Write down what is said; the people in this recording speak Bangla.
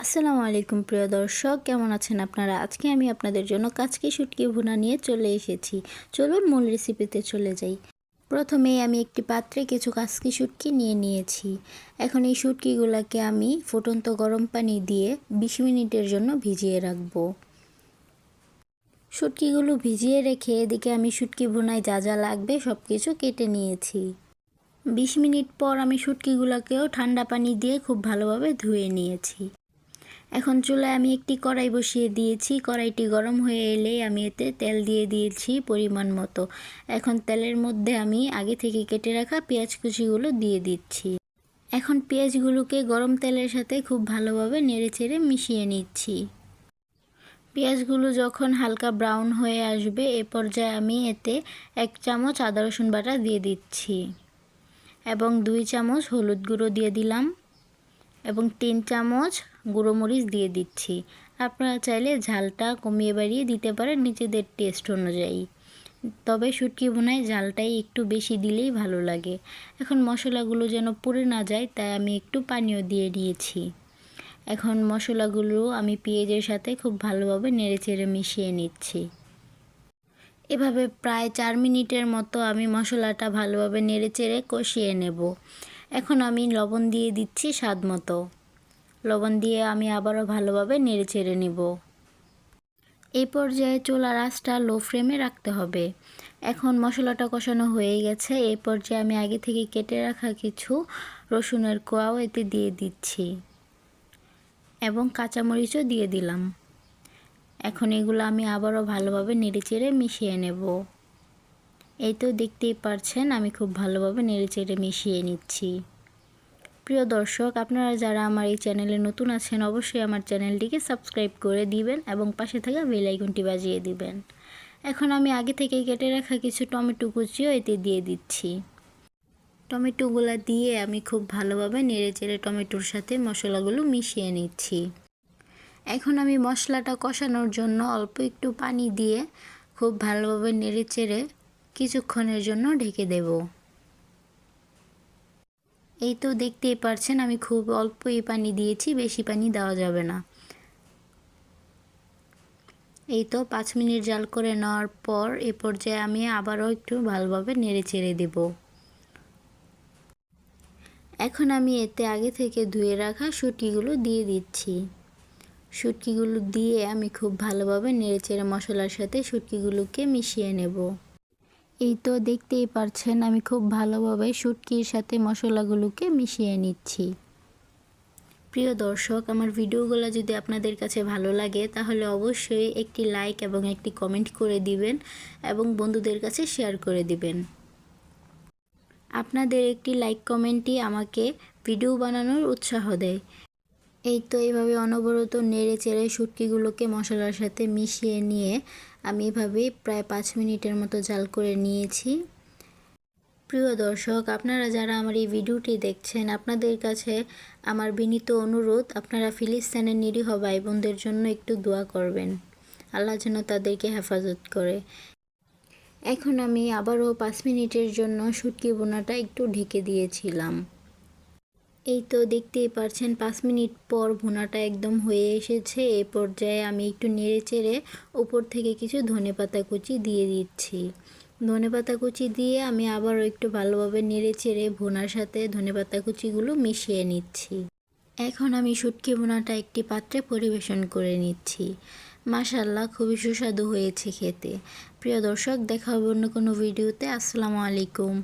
আসসালামু আলাইকুম প্রিয় দর্শক, কেমন আছেন আপনারা? আজকে আমি আপনাদের জন্য কাচকি শুটকি ভুনা নিয়ে চলে এসেছি। চলুন মূল রেসিপিতে চলে যাই। প্রথমেই আমি একটি পাত্রে কিছু কাচকি শুটকি নিয়ে নিয়েছি। এখন এই শুটকিগুলোকে আমি ফুটন্ত গরম পানি দিয়ে 20 মিনিটের জন্য ভিজিয়ে রাখবো। শুটকিগুলো ভিজিয়ে রেখে এদিকে আমি শুটকি ভুনায় যা যা লাগবে সব কিছু কেটে নিয়েছি। 20 মিনিট পর আমি শুটকিগুলোকেও ঠান্ডা পানি দিয়ে খুব ভালোভাবে ধুয়ে নিয়েছি। এখন চুলায় আমি একটি কড়াই বসিয়ে দিয়েছি। কড়াইটি গরম হয়ে এলে আমি এতে তেল দিয়ে দিয়েছি পরিমাণ মতো। এখন তেলের মধ্যে আমি আগে থেকে কেটে রাখা পেঁয়াজ কুচিগুলো দিয়ে দিচ্ছি। এখন পেঁয়াজগুলোকে গরম তেলের সাথে খুব ভালোভাবে নেড়েচেড়ে মিশিয়ে নিচ্ছি। পেঁয়াজগুলো যখন হালকা ব্রাউন হয়ে আসবে এ পর্যায়ে আমি এতে 1 চামচ আদা রসুন বাটা দিয়ে দিচ্ছি এবং 2 চামচ হলুদ গুঁড়ো দিয়ে দিলাম এবং 3 চামচ গুঁড়ো মরিচ দিয়ে দিচ্ছি। আপনারা চাইলে ঝালটা কমিয়ে বাড়িয়ে দিতে পারেন নিজেদের টেস্ট অনুযায়ী, তবে শুটকি ভুনায় ঝালটাই একটু বেশি দিলেই ভালো লাগে। এখন মশলাগুলো যেন পুড়ে না যায় তাই আমি একটু পানিও দিয়ে দিয়েছি। এখন মশলাগুলো আমি পেঁয়াজের সাথে খুব ভালোভাবে নেড়েচেড়ে মিশিয়ে নিচ্ছি। এভাবে প্রায় 4 মিনিটের মতো আমি মশলাটা ভালোভাবে নেড়েচেড়ে কষিয়ে নেব। এখন আমি লবণ দিয়ে দিচ্ছি স্বাদ মতো। লবণ দিয়ে আমি আবারও ভালোভাবে নেড়েচেড়ে নিব। এই পর্যায়ে চুলার আঁচটা লো ফ্লেমে রাখতে হবে। এখন মশলাটা কষানো হয়ে গেছে। এই পর্যায়ে আমি আগে থেকে কেটে রাখা কিছু রসুনের কোয়াও এতে দিয়ে দিচ্ছি এবং কাঁচামরিচও দিয়ে দিলাম। এখন এগুলো আমি আবারও ভালোভাবে নেড়েচেড়ে মিশিয়ে নেব। এই তো দেখতেই পারছেন আমি খুব ভালোভাবে নেড়েচেড়ে মিশিয়ে নিচ্ছি। প্রিয় দর্শক, আপনারা যারা আমার এই চ্যানেলে নতুন আছেন অবশ্যই আমার চ্যানেলটিকে সাবস্ক্রাইব করে দিবেন এবং পাশে থাকা বেল আইকনটি বাজিয়ে দিবেন। এখন আমি আগে থেকে কেটে রাখা কিছু টমেটো কুচিও এতে দিয়ে দিচ্ছি। টমেটোগুলো দিয়ে আমি খুব ভালোভাবে নেড়েচেড়ে টমেটোর সাথে মশলাগুলো মিশিয়ে নিচ্ছি। এখন আমি মশলাটা কষানোর জন্য অল্প একটু পানি দিয়ে খুব ভালোভাবে নেড়েচেড়ে কিছুক্ষণের জন্য ঢেকে দেব। এই তো দেখতেই পারছেন আমি খুব অল্পই পানি দিয়েছি, বেশি পানি দেওয়া যাবে না। এই তো 5 মিনিট জাল করে নেওয়ার পর এ পর্যায়ে আমি আবারও একটু ভালোভাবে নেড়েচেড়ে দেব। এখন আমি এতে আগে থেকে ধুয়ে রাখা শুটকিগুলো দিয়ে দিচ্ছি। শুটকিগুলো দিয়ে আমি খুব ভালোভাবে নেড়েচেড়ে মশলার সাথে শুটকিগুলোকে মিশিয়ে নেব। এই তো দেখতেই পারছেন আমি খুব ভালোভাবে শুটকির সাথে মশলাগুলোকে মিশিয়ে নিচ্ছি। প্রিয় দর্শক, আমার ভিডিওগুলো যদি আপনাদের কাছে ভালো লাগে তাহলে অবশ্যই একটি লাইক এবং একটি কমেন্ট করে দিবেন এবং বন্ধুদের কাছে শেয়ার করে দিবেন। আপনাদের একটি লাইক কমেন্টই আমাকে ভিডিও বানানোর উৎসাহ দেয়। এই তো এইভাবে অনবরত নেড়ে চেড়ে শুটকিগুলোকে মশলার সাথে মিশিয়ে নিয়ে আমি এভাবে প্রায় 5 মিনিটের মতো জাল করে নিয়েছি। প্রিয় দর্শক, আপনারা যারা আমার এই ভিডিওটি দেখছেন আপনাদের কাছে আমার বিনীত অনুরোধ, আপনারা ফিলিস্তিনের নিরীহ ভাই বোনদের জন্য একটু দোয়া করবেন। আল্লাহ যেন তাদেরকে হেফাজত করে। এখন আমি আবারও 5 মিনিটের জন্য শুটকি ভুনাটা একটু ঢেকে দিয়েছিলাম। এই তো দেখতেই পারছেন 5 মিনিট পর ভুনাটা একদম হয়ে এসেছে। এই পর্যায়ে আমি একটু নেড়েচেড়ে উপর থেকে কিছু ধনেপাতা কুচি দিয়ে দিচ্ছি। ধনেপাতা কুচি দিয়ে আমি আবারও একটু ভালোভাবে নেড়েচেড়ে ভুনার সাথে ধনেপাতা কুচিগুলো মিশিয়ে নিচ্ছি। এখন আমি শুটকি ভুনাটা একটি পাত্রে পরিবেশন করে নিচ্ছি। মাশাআল্লাহ, খুবই সুস্বাদু হয়েছে খেতে। প্রিয় দর্শক, দেখা হবে অন্য কোনো ভিডিওতে। আসসালামু আলাইকুম।